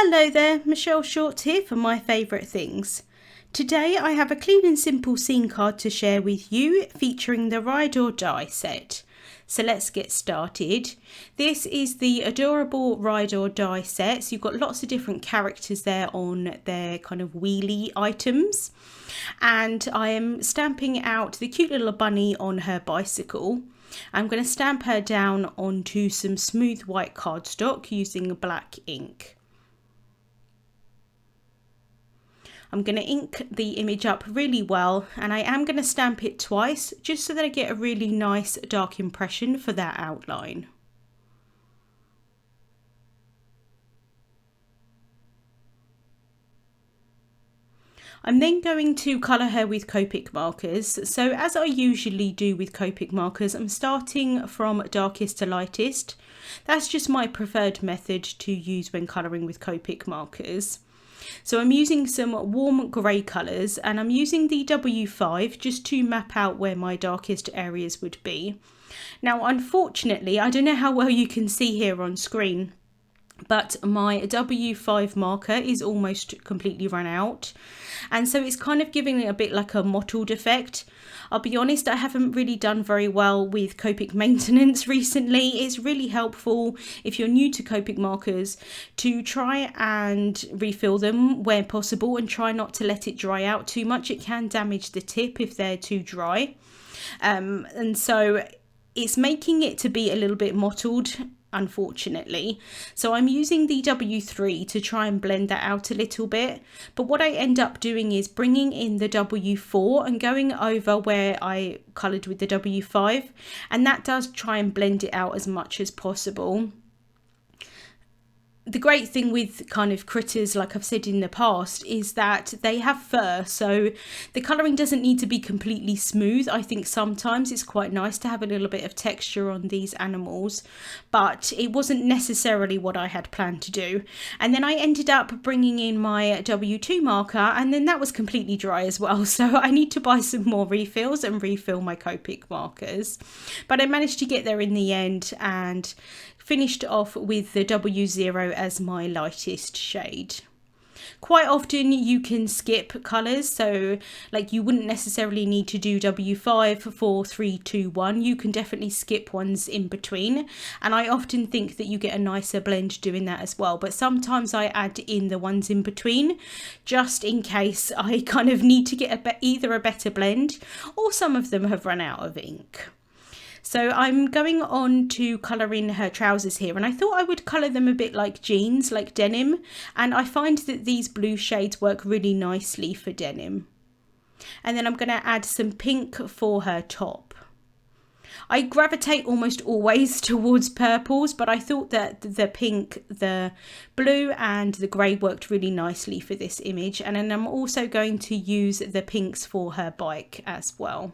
Hello there, Michelle Short here for My Favourite Things. Today I have a clean and simple scene card to share with you featuring the Ride or Die set. So let's get started. This is the adorable Ride or Die set. So you've got lots of different characters there on their kind of wheelie items. And I am stamping out the cute little bunny on her bicycle. I'm going to stamp her down onto some smooth white cardstock using black ink. I'm going to ink the image up really well, and I am going to stamp it twice just so that I get a really nice dark impression for that outline. I'm then going to colour her with Copic markers. So as I usually do with Copic markers, I'm starting from darkest to lightest. That's just my preferred method to use when colouring with Copic markers. So I'm using some warm grey colours, and I'm using the W5 just to map out where my darkest areas would be. Now unfortunately, I don't know how well you can see here on screen, but my W5 marker is almost completely run out, and so it's kind of giving it a bit like a mottled effect. I'll be honest, I haven't really done very well with Copic maintenance recently. It's really helpful if you're new to Copic markers to try and refill them where possible and try not to let it dry out too much. It can damage the tip if they're too dry, and so it's making it to be a little bit mottled, unfortunately. So I'm using the W3 to try and blend that out a little bit, but what I end up doing is bringing in the W4 and going over where I coloured with the W5, and that does try and blend it out as much as possible. The great thing with kind of critters, like I've said in the past, is that they have fur, so the colouring doesn't need to be completely smooth. I think sometimes it's quite nice to have a little bit of texture on these animals, but it wasn't necessarily what I had planned to do. And then I ended up bringing in my W2 marker, and then that was completely dry as well, so I need to buy some more refills and refill my Copic markers. But I managed to get there in the end and finished off with the W0 as my lightest shade. Quite often you can skip colours, so like you wouldn't necessarily need to do W5, 4, 3, 2, 1. You can definitely skip ones in between, and I often think that you get a nicer blend doing that as well, but sometimes I add in the ones in between just in case I kind of need to get either a better blend or some of them have run out of ink. So I'm going on to colour in her trousers here, and I thought I would colour them a bit like jeans, like denim, and I find that these blue shades work really nicely for denim. And then I'm going to add some pink for her top. I gravitate almost always towards purples, but I thought that the pink, the blue and the grey worked really nicely for this image, and then I'm also going to use the pinks for her bike as well.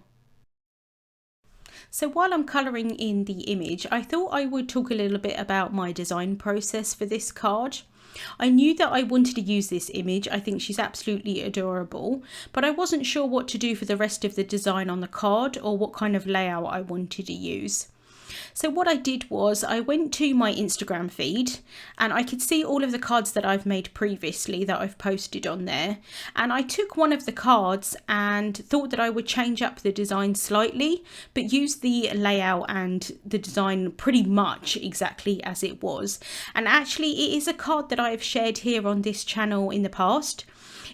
So while I'm colouring in the image, I thought I would talk a little bit about my design process for this card. I knew that I wanted to use this image. I think she's absolutely adorable, but I wasn't sure what to do for the rest of the design on the card or what kind of layout I wanted to use. So what I did was I went to my Instagram feed, and I could see all of the cards that I've made previously that I've posted on there, and I took one of the cards and thought that I would change up the design slightly but use the layout and the design pretty much exactly as it was. And actually it is a card that I've shared here on this channel in the past.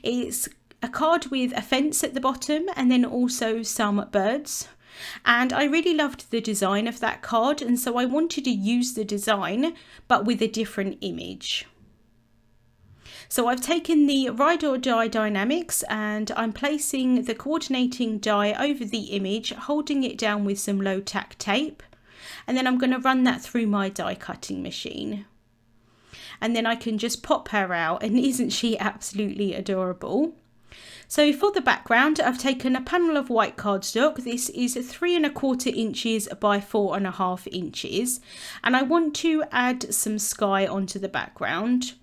It's a card with a fence at the bottom and then also some birds. And I really loved the design of that card, and so I wanted to use the design but with a different image. So I've taken the Ride or Die dynamics and I'm placing the coordinating die over the image, holding it down with some low tack tape, and then I'm going to run that through my die cutting machine. And then I can just pop her out, and isn't she absolutely adorable? So for the background, I've taken a panel of white cardstock. This is 3 1/4 inches by 4 1/2 inches, and I want to add some sky onto the background.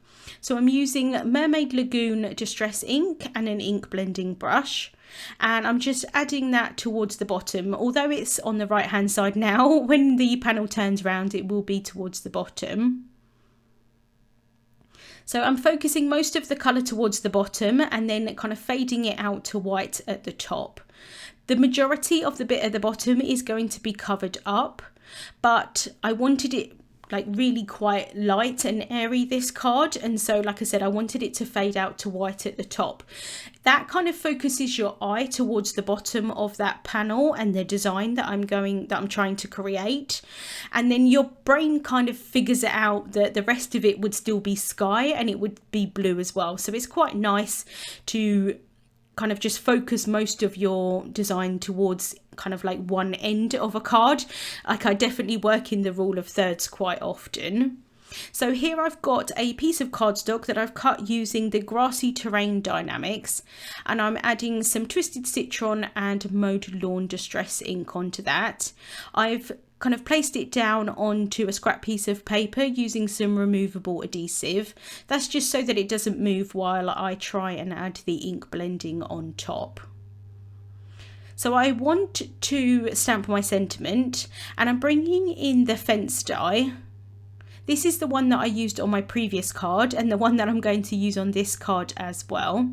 So I'm using Mermaid Lagoon Distress ink and an ink blending brush, and I'm just adding that towards the bottom. Although it's on the right hand side now, when the panel turns around it will be towards the bottom. So I'm focusing most of the colour towards the bottom and then kind of fading it out to white at the top. The majority of the bit at the bottom is going to be covered up, but I wanted it like really quite light and airy, this card, and so like I said, I wanted it to fade out to white at the top. That kind of focuses your eye towards the bottom of that panel and the design that I'm trying to create, and then your brain kind of figures it out that the rest of it would still be sky and it would be blue as well. So it's quite nice to kind of just focus most of your design towards kind of like one end of a card. Like I definitely work in the rule of thirds quite often. So here I've got a piece of cardstock that I've cut using the Grassy Terrain Dynamics, and I'm adding some Twisted Citron and Mode Lawn Distress ink onto that. I've kind of placed it down onto a scrap piece of paper using some removable adhesive. That's just so that it doesn't move while I try and add the ink blending on top. So I want to stamp my sentiment, and I'm bringing in the fence die. This is the one that I used on my previous card and the one that I'm going to use on this card as well.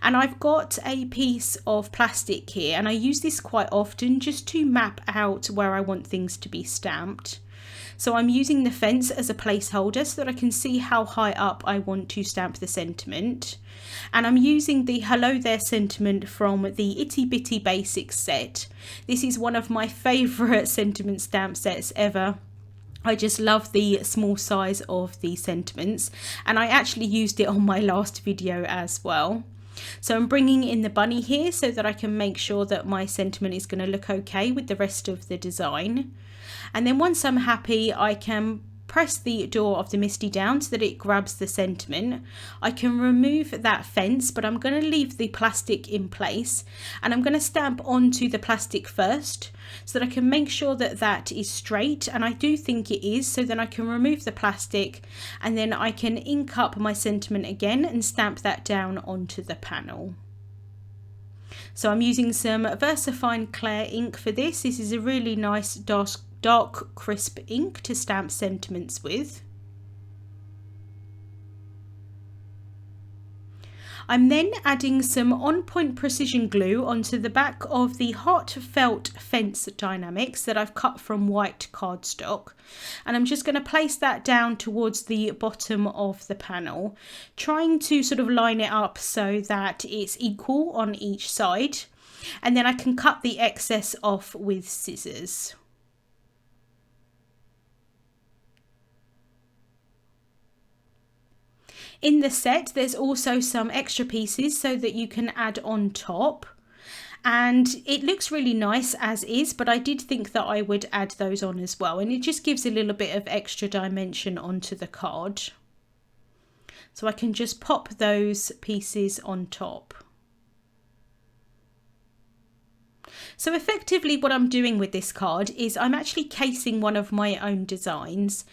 And I've got a piece of plastic here, and I use this quite often just to map out where I want things to be stamped. So I'm using the fence as a placeholder so that I can see how high up I want to stamp the sentiment. And I'm using the Hello There sentiment from the Itty Bitty Basics set. This is one of my favourite sentiment stamp sets ever. I just love the small size of the sentiments, and I actually used it on my last video as well. So I'm bringing in the bunny here so that I can make sure that my sentiment is going to look okay with the rest of the design. And then once I'm happy, I can press the door of the MISTI down so that it grabs the sentiment. I can remove that fence, but I'm going to leave the plastic in place, and I'm going to stamp onto the plastic first so that I can make sure that that is straight, and I do think it is. So then I can remove the plastic, and then I can ink up my sentiment again and stamp that down onto the panel. So I'm using some VersaFine Clair ink for this. This is a really nice dark crisp ink to stamp sentiments with. I'm then adding some On Point Precision glue onto the back of the Heartfelt Fence Dynamics that I've cut from white cardstock, and I'm just going to place that down towards the bottom of the panel, trying to sort of line it up so that it's equal on each side, and then I can cut the excess off with scissors. In the set, there's also some extra pieces so that you can add on top, and it looks really nice as is, but I did think that I would add those on as well, and it just gives a little bit of extra dimension onto the card. So I can just pop those pieces on top. So effectively what I'm doing with this card is I'm actually casing one of my own designs.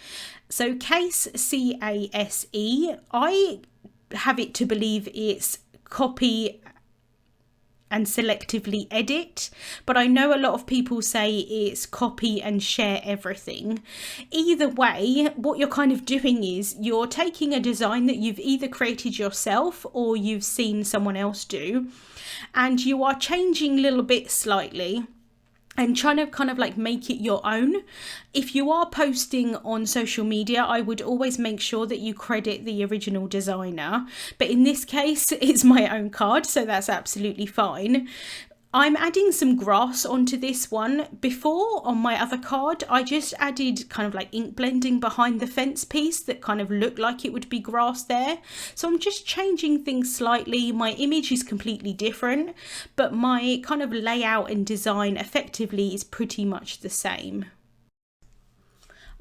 So CAS, C-A-S-E, I have it to believe it's copy and selectively edit, but I know a lot of people say it's copy and share everything. Either way, what you're kind of doing is you're taking a design that you've either created yourself or you've seen someone else do, and you are changing little bits slightly and trying to kind of like make it your own. If you are posting on social media, I would always make sure that you credit the original designer. But in this case, it's my own card, so that's absolutely fine. I'm adding some grass onto this one. Before, on my other card, I just added kind of like ink blending behind the fence piece that kind of looked like it would be grass there. So I'm just changing things slightly. My image is completely different, but my kind of layout and design effectively is pretty much the same.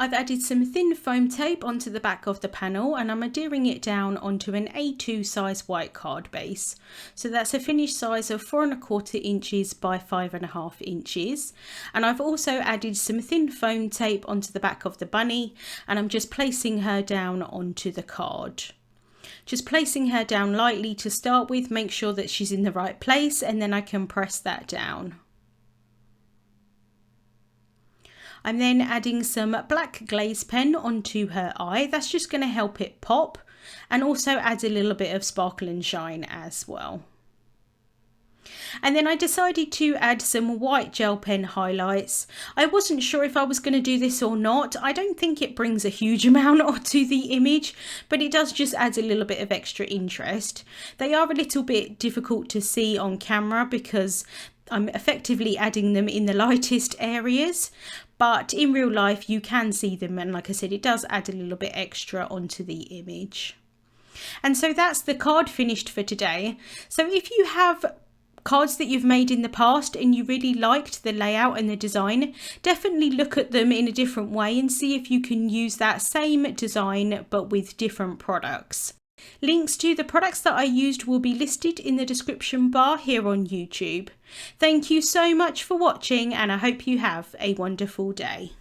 I've added some thin foam tape onto the back of the panel, and I'm adhering it down onto an A2 size white card base. So that's a finished size of 4¼ inches by 5½ inches. And I've also added some thin foam tape onto the back of the bunny, and I'm just placing her down onto the card. Just placing her down lightly to start with, make sure that she's in the right place, and then I can press that down. I'm then adding some black glaze pen onto her eye. That's just going to help it pop. and also adds a little bit of sparkle and shine as well. And then I decided to add some white gel pen highlights. I wasn't sure if I was going to do this or not. I don't think it brings a huge amount to the image, but it does just add a little bit of extra interest. They are a little bit difficult to see on camera because I'm effectively adding them in the lightest areas, but in real life you can see them, and like I said, it does add a little bit extra onto the image. And so that's the card finished for today. So if you have cards that you've made in the past and you really liked the layout and the design, definitely look at them in a different way and see if you can use that same design but with different products. Links to the products that I used will be listed in the description bar here on YouTube. Thank you so much for watching, and I hope you have a wonderful day.